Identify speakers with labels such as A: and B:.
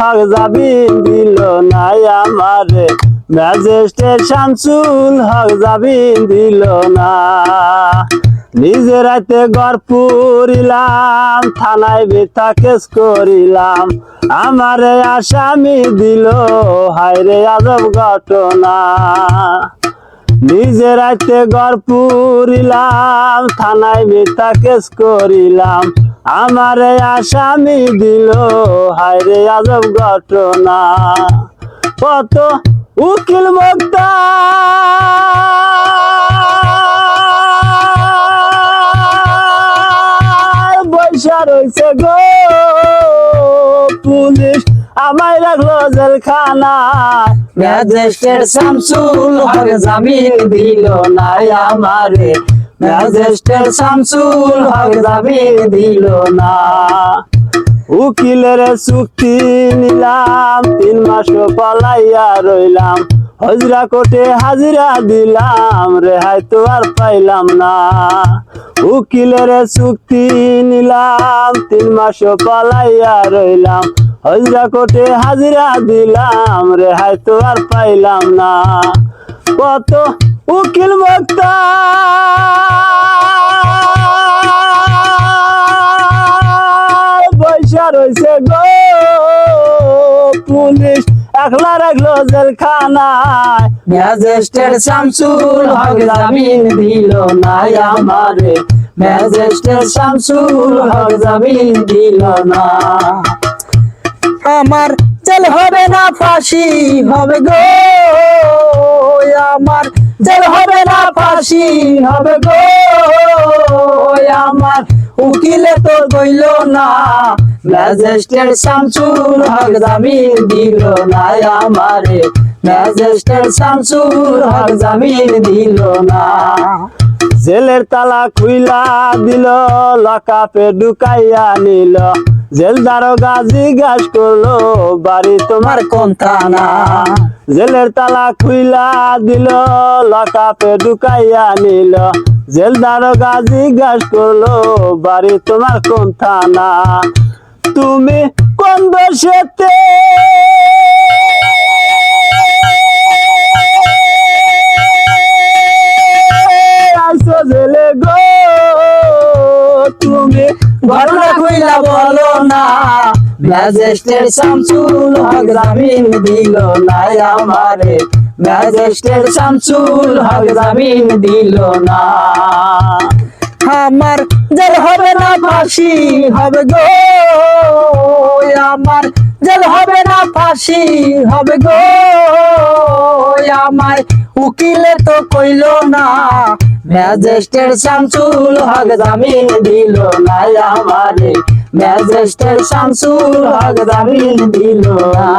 A: হক জামিন দিল না আমারে, ম্যাজিস্ট্রেট শামসুল হক জামিন দিল না। নিজের রাতে ঘর পুরিলাম, থানায় মিথ্যা কেস করিলাম, আমারে আসামি দিল হায়রে আজব ঘটনা। নিজের রাতে ঘর পুরিলাম, থানায় মিথ্যা কেস করিলাম, আমারে আসামি দিল হায়রে আজব ঘটনা। কত উকিল মোক্তার বৈশা রয়েছে গো, পুলিশ আমায় রাখলো জেলখানায়, ম্যাজিস্ট্রেট শামসুল হক জামিন দিল না আমারে, ম্যাজিস্ট্রেট শামসুল হক জামিন দিল না। উকিলের চুক্তি নিলাম, 3 মাস পলাইয়া রইলাম, হজরা কোর্টে হাজিরা দিলাম, রেহাই তো আর পাইলাম না। উকিলের চুক্তি নিলাম, 3 মাস পলাইয়া রইলাম, হজরা কোর্টে হাজিরা দিলাম, রেহাই তো আর পাইলাম না। কত উকিল মোক্তার বৈশা রয়েছে গো, পুলিশ একলা রাখলো জেলখানায়, ম্যাজিস্ট্রেট শামসুল হক জামিন দিল না আমারে, ম্যাজিস্ট্রেট শামসুল হক জামিন দিল না।
B: আমার জেল হবে না ফাঁসি হবে গো, আমার জেল হবে না ফাঁসি হবে গো, আমার উকিলে তো কইল না, ম্যাজিস্ট্রেট শামসুল হক জামিন দিল না আমারে, ম্যাজিস্ট্রেট শামসুল হক জামিন দিল না।
A: জেলের তালা খুইলা দিল, লকআপে ঢুকাইয়া নিল, জেল দারোগা জিজ্ঞাসা করলো বাড়ি তোমার কোন থানা। জেলের তালা খুইলা দিল, লকআপে ঢুকাইয়া নিল, জেল দারোগা জিজ্ঞাসা করলো বাড়ি তোমার কোন থানা। তুমি কোন দেশেতে আইছো জেলে গো, তুমি
B: ঘটনা কইলা বলো না, ম্যাজিস্ট্রেট শামসুল হক জামিন দিল না আমারে, ম্যাজিস্ট্রেট শামসুল হক জামিন দিল না। আমার জেল হবে না ফাঁসি হবে গো, আমার জেল হবে না ফাঁসি হবে গো, আমার উকিলে তো কইল না, ম্যাজিস্ট্রেট শামসুল হক জামিন দিল না আমারে, ম্যাজিস্ট্রেট শামসুল হক জামিন দিল না।